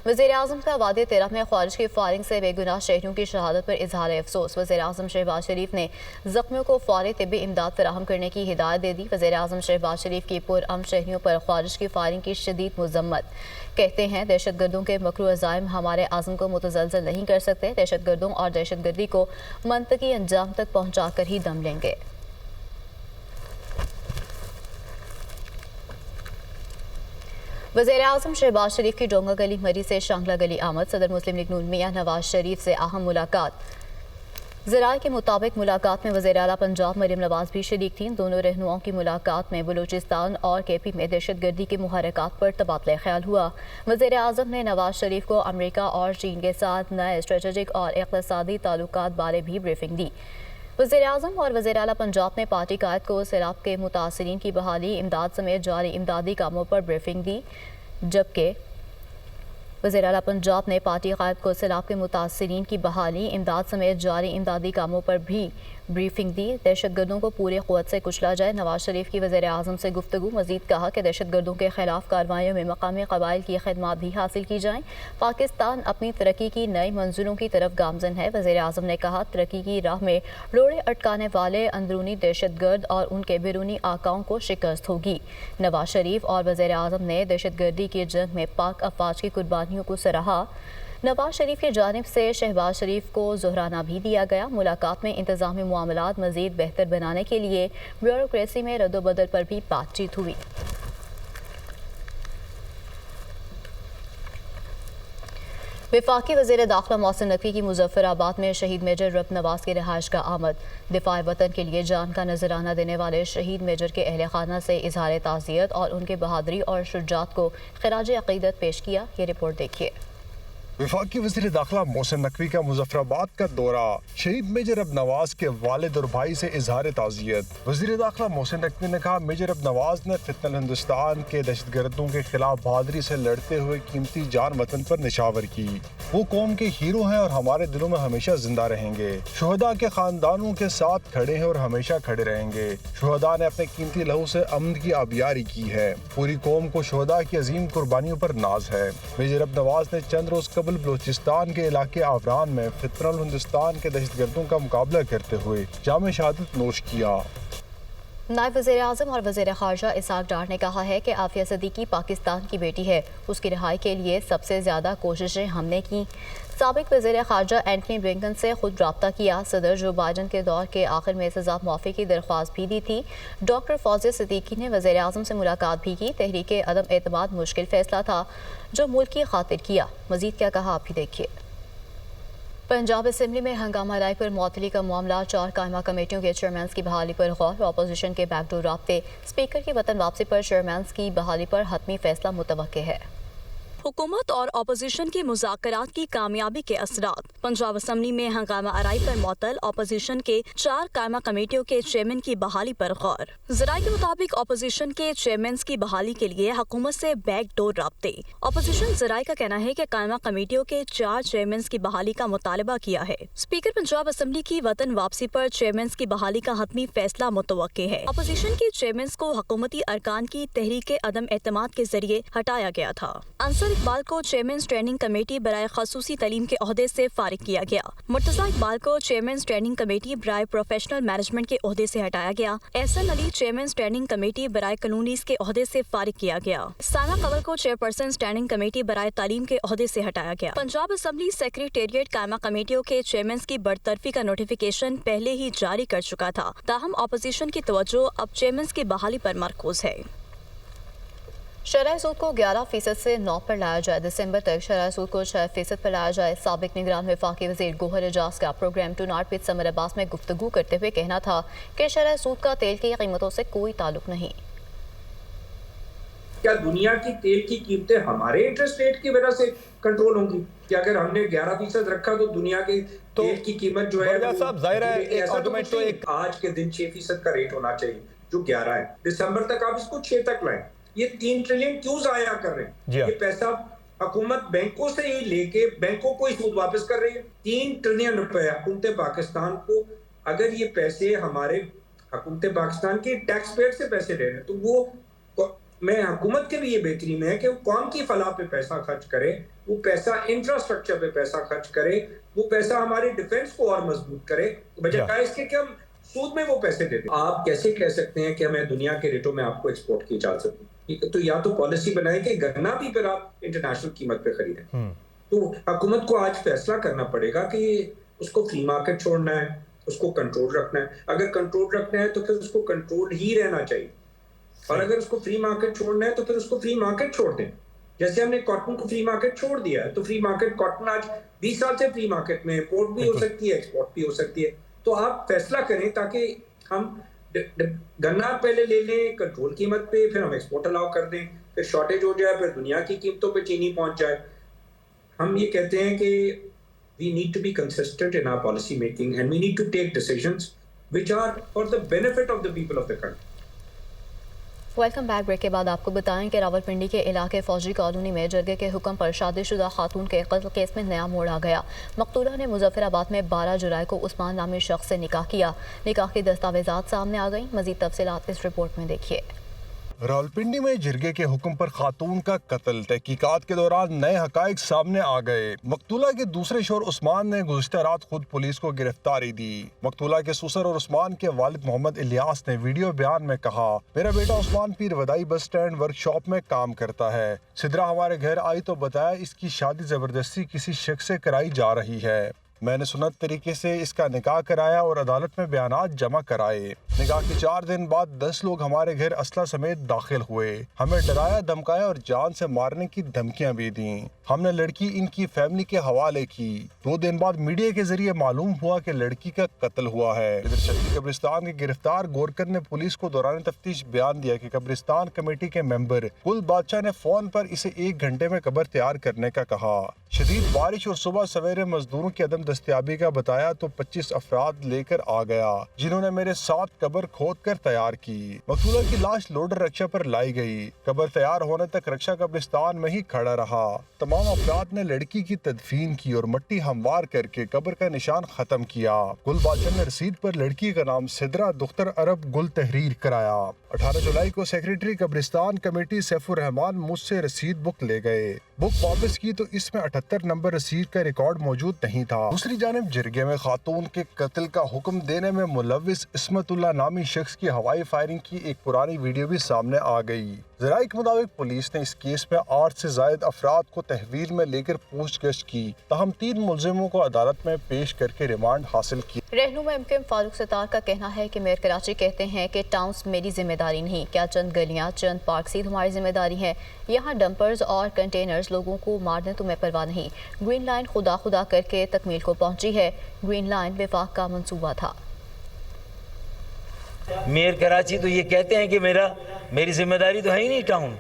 वज़ीर-ए-आज़म का वादी 13 में ख़ारिज की फायरिंग से बेगुनाह शहरियों की शहादत पर इजहार अफसोस। वज़ीर-ए-आज़म शहबाज शरीफ ने ज़ख्मियों को फौरी तिब्बी इमदाद फराहम करने की हिदायत दे दी। वज़ीर-ए-आज़म शहबाज शरीफ की पुरअमन शहरियों पर ख़ारिज की फायरिंग की शदीद मज़म्मत। कहते हैं दहशतगर्दों के मकरू अज़ाइम हमारे आज़म को मुतज़लज़ल नहीं कर सकते। दहशतगर्दों और दहशतगर्दी को मंतकी अंजाम तक पहुँचा कर ही दम लेंगे। वज़ीर-ए-आज़म शहबाज शरीफ की डोंगा गली मरी से शांगला गली आमद। सदर मुस्लिम लीग नून मियां नवाज शरीफ से अहम मुलाकात। ज़राए के मुताबिक मुलाकात में वज़ीर आला पंजाब मरियम नवाज भी शरीक थीं। दोनों रहनुमाओं की मुलाकात में बलूचिस्तान और केपी में दहशतगर्दी के मुहरकात पर तबादला ख्याल हुआ। वज़ीर-ए-आज़म ने नवाज शरीफ को अमरीका और चीन के साथ नए स्ट्रेटेजिक और इक़्तिसादी ताल्लुकात बारे भी ब्रीफिंग दी। वज़ीर-ए-आज़म और वज़ीर आला पंजाब ने पार्टी कायद को सैलाब के मुतासरीन की बहाली, इमदाद समेत जारी इमदादी कामों पर ब्रीफिंग दी, जबकि वज़ीर आला पंजाब ने पार्टी कायद को सैलाब के मुतासरीन की बहाली, इमदाद समेत जारी इमदादी कामों पर भी ब्रीफिंग दी। दहशतगर्दों को पूरी क़ुव्वत से कुचला जाए। नवाज शरीफ की वज़ीर-ए-आज़म से गुफ्तगू। मज़ीद कहा कि दहशतगर्दों के खिलाफ कार्रवाइयों में मकामी क़बाइल की खिदमत भी हासिल की जाएँ। पाकिस्तान अपनी तरक्की की नई मंजिलों की तरफ गामज़न है। वज़ीर-ए-आज़म ने कहा तरक्की की राह में रोड़े अटकाने वाले अंदरूनी दहशतगर्द और उनके बैरूनी आकाओं को शिकस्त होगी। नवाज शरीफ और वज़ीर-ए-आज़म ने दहशतगर्दी की जंग में पाक अफवाज की कुर्बानियों को सराहा। नवाज शरीफ की जानिब से शहबाज शरीफ को ज़ोहराना भी दिया गया। मुलाकात में इंतज़ामी मामलात मज़ीद बेहतर बनाने के लिए ब्यूरोक्रेसी में रद्दोबदल पर भी बातचीत हुई। वफाकी वज़ीर दाखिला मोहसिन नकवी की मुज़फ़्फ़राबाद में शहीद मेजर रब नवाज की रिहाइश का आमद। दिफ़ाए वतन के लिए जान का नजराना देने वाले शहीद मेजर के अहल खाना से इज़हार ताज़ियत और उनके बहादुरी और शुजाअत को ख़िराज अक़ीदत पेश किया। ये रिपोर्ट देखिए। वफाकी वज़ीर दाखिला मोहसिन नकवी का मुज़फ़्फ़राबाद का दौरा, शहीद मेजर रब नवाज के वालिद और भाई से इज़हार ताज़ियत। वज़ीर दाखिला मोहसिन नकवी ने कहा मेजर रब नवाज ने फितनल हिंदुस्तान के दहशतगर्दों के खिलाफ बहादुरी से लड़ते हुए कीमती जान वतन पर निशावर की। वो कौम के हीरो हैं और हमारे दिलों में हमेशा जिंदा रहेंगे। शुहदा के खानदानों के साथ खड़े हैं और हमेशा खड़े रहेंगे। शुहदा ने अपने कीमती लहू से अमन की आबियारी की है। पूरी कौम को शुहदा की अजीम कुर्बानियों पर नाज है। मेजर रब नवाज ने चंद रोज बलूचिस्तान के इलाके आवरान में फितनल हिंदुस्तान के दहशतगर्दों का मुकाबला करते हुए जाम शहादत नोश किया। नायब वज़ीर-ए-आज़म और वज़ीर ख़ारजा इसहाक़ डार ने कहा है कि आफिया सिद्दीकी पाकिस्तान की बेटी है। उसकी रिहाई के लिए सबसे ज़्यादा कोशिशें हमने की। साबिक़ वज़ीर ख़ारजा एंटनी ब्लिंकन से खुद रब्ता किया। सदर जो बाइडन के दौर के आखिर में सज़ा मुआफ़ी की दरख्वास्त भी दी थी। डॉक्टर फौजिया सिद्दीकी ने वज़ीर-ए-आज़म से मुलाकात भी की। तहरीक अदम एतमाद मुश्किल फ़ैसला था जो मुल्क की खातिर किया। मज़ीद क्या कहा आप भी देखिए। पंजाब असेंबली में हंगामा लाई पर मुअत्तली का मामला, 4 कायमा कमेटियों के चेयरमैन की बहाली पर गौर, अपोजिशन के बैकडोर राब्ते, स्पीकर की वतन वापसी पर चेयरमैन की बहाली पर हतमी फैसला मुतवक्के है। हुकूमत और अपोजिशन की मुज़ाकरात की कामयाबी के असरात। पंजाब असम्बली में हंगामा आराई पर मुअत्तल अपोजिशन के 4 कायमा कमेटियों के चेयरमैन की बहाली पर गौर। ज़राए के मुताबिक अपोजिशन के चेयरमैन की बहाली के लिए हुकूमत से बैकडोर राब्ते। अपोजिशन ज़राए का कहना है कि कायमा कमेटियों के 4 चेयरमैन की बहाली का मुतालबा किया है। स्पीकर पंजाब असम्बली की वतन वापसी पर चेयरमैन की बहाली का हतमी फैसला मुतवक्के है। अपोजिशन के चेयरमैन को हुकूमती अरकान की तहरीक अदम एतमाद के जरिए हटाया गया था। इकबाल को चेयरमैन स्टैंडिंग कमेटी बराए खसूसी तालीम के ओहदे से फारिग किया गया। मुर्तज़ा इकबाल को चेयरमैन स्टैंडिंग कमेटी बराए प्रोफेशनल मैनेजमेंट के ओहदे से हटाया गया। Ehsan Ali chairman standing committee बराए कानूनीस के ओहदे से फारिग किया गया। साना कंवर को चेयरपर्सन स्टैंडिंग कमेटी बराए तालीम के ओहदे से हटाया गया। पंजाब असम्बली सेक्रेटेरिएट कायमा कमेटियों के चेयरमैन की बरतरफी का नोटिफिकेशन पहले ही जारी कर चुका था। ताहम अपोजिशन की तवज्जो अब चेयरमैन की बहाली पर मरकूज है। शरह सूद को 11% से 9 पर लाया जाए। दिसंबर तक शरह सूद को 6% पर लाया जाए। साबिक निगरान वफाकी वज़ीर गोहर एजाज का program tonight with Samar Abbas में गुफ्तगू करते हुए कहना था कि शरह सूद का तेल की कीमतों से कोई ताल्लुक नहीं। क्या दुनिया की तेल की कीमतें हमारे इंटरेस्ट रेट की वजह से कंट्रोल होंगी? कि अगर हमने 11% रखा तो दुनिया के तेल की कीमत जो है आज के दिन 6% का रेट होना चाहिए जो 11 है। दिसंबर तक आप इसको 6 तक लाएं। ये 3 ट्रिलियन क्यों जाया कर रहे हैं? ये पैसा हुकूमत बैंकों से ही लेके बैंकों को ही सूद वापस कर रही है। 3 ट्रिलियन रुपए हुकूमत पाकिस्तान को, अगर ये पैसे हमारे हुकूमत पाकिस्तान के टैक्स पेयर से पैसे ले रहे हैं तो वो میں حکومت کے بھی یہ بہتری میں ہے کہ وہ قوم کی فلاح پہ پیسہ خرچ کرے, وہ پیسہ انفراسٹرکچر پہ پیسہ خرچ کرے, وہ پیسہ ہمارے ڈیفنس کو اور مضبوط کرے, بجائے اس کے کہ ہم سود میں وہ پیسے دیتے. آپ کیسے کہہ سکتے ہیں کہ ہمیں دنیا کے ریٹوں میں آپ کو ایکسپورٹ کی اجازت دی؟ تو یا تو پالیسی بنائیں کہ گنا بھی پھر آپ انٹرنیشنل قیمت پہ خریدیں. تو حکومت کو آج فیصلہ کرنا پڑے گا کہ اس کو فری مارکیٹ چھوڑنا ہے, اس کو کنٹرول رکھنا ہے. اگر کنٹرول رکھنا ہے تو پھر اس کو کنٹرول ہی رہنا چاہیے, اور اگر اس کو فری مارکیٹ چھوڑنا ہے تو پھر اس کو فری مارکیٹ چھوڑ دیں. جیسے ہم نے کاٹن کو فری مارکیٹ چھوڑ دیا ہے, تو فری مارکیٹ کاٹن آج 20 سال سے فری مارکیٹ میں امپورٹ بھی ہو سکتی ہے, ایکسپورٹ بھی ہو سکتی ہے. تو آپ فیصلہ کریں تاکہ ہم گنا پہلے لے لیں کنٹرول قیمت پہ, پھر ہم ایکسپورٹ الاؤ کر دیں, پھر شارٹیج ہو جائے, پھر دنیا کی قیمتوں پہ چینی پہنچ جائے. ہم یہ کہتے ہیں کہ we need to be consistent in our policy making and we need to take decisions which are for the benefit of the people of the country. Welcome back. Break کے بعد آپ کو بتائیں کہ راولپنڈی کے علاقے فوجی کالونی میں جرگے کے حکم پر شادی شدہ خاتون کے قتل کیس میں نیا موڑ آ گیا. مقتولہ نے مظفر آباد میں 12 جولائی کو عثمان نامی شخص سے نکاح کیا. نکاح کی دستاویزات سامنے آ گئیں. مزید تفصیلات اس رپورٹ میں دیکھیے. راولپنڈی میں جرگے کے حکم پر خاتون کا قتل. تحقیقات کے دوران نئے حقائق سامنے آ گئے. مقتولہ کے دوسرے شوہر عثمان نے گزشتہ رات خود پولیس کو گرفتاری دی. مقتولہ کے سسر اور عثمان کے والد محمد الیاس نے ویڈیو بیان میں کہا, میرا بیٹا عثمان پیر ودائی بس سٹینڈ ورک شاپ میں کام کرتا ہے. سدرا ہمارے گھر آئی تو بتایا اس کی شادی زبردستی کسی شخص سے کرائی جا رہی ہے. میں نے سنت طریقے سے اس کا نکاح کرایا اور عدالت میں بیانات جمع کرائے. نکاح کے 4 دن بعد 10 لوگ ہمارے گھر اسلحہ سمیت داخل ہوئے. ہمیں ڈرایا دھمکایا اور جان سے مارنے کی دھمکیاں بھی دیں. ہم نے لڑکی ان کی فیملی کے حوالے کی. 2 دن بعد میڈیا کے ذریعے معلوم ہوا کہ لڑکی کا قتل ہوا ہے. ادھر شکی قبرستان کے گرفتار گورکر نے پولیس کو دوران تفتیش بیان دیا کہ قبرستان کمیٹی کے ممبر گل بادشاہ نے فون پر اسے 1 گھنٹے میں قبر تیار کرنے کا کہا. شدید بارش اور صبح سویرے مزدوروں کی عدم دستیابی کا بتایا تو 25 افراد لے کر آ گیا, جنہوں نے میرے ساتھ قبر کھود کر تیار کی. مقتولہ کی لاش لوڈر رکشا پر لائی گئی. قبر تیار ہونے تک رکشا قبرستان میں ہی کھڑا رہا. تمام افراد نے لڑکی کی تدفین کی اور مٹی ہموار کر کے قبر کا نشان ختم کیا. گل بادشاہ نے رسید پر لڑکی کا نام سدرا دختر عرب گل تحریر کرایا. 18 جولائی کو سیکریٹری قبرستان کمیٹی سیف الرحمان مجھ سے رسید بک لے گئے. بک واپس کی تو اس میں 78 نمبر رسید کا ریکارڈ موجود نہیں تھا. دوسری جانب جرگے میں خاتون کے قتل کا حکم دینے میں ملوث عصمت اللہ نامی شخص کی ہوائی فائرنگ کی ایک پرانی ویڈیو بھی سامنے آ گئی. ذرائع کے مطابق پولیس نے اس کیس میں 8 سے زائد افراد کو تحویل میں لے کر پوچھ گچھ کی. تاہم 3 ملزموں کو عدالت میں پیش کر کے ریمانڈ حاصل کیا. رہنما MKM فاروق ستار کا کہنا ہے کہ میئر کراچی کہتے ہیں کہ ٹاؤنز میری ذمہ داری نہیں, کیا چند گلیاں چند پارک سیدھ ہماری ذمہ داری ہے. یہاں ڈمپرز اور کنٹینرز لوگوں کو مار دیں تو میں پرواہ نہیں. گرین لائن خدا خدا کر کے تکمیل کو پہنچی ہے. گرین لائن وفاق کا منصوبہ تھا. میئر کراچی تو یہ کہتے ہیں کہ میری ذمہ داری تو ہے ہی نہیں ٹاؤن.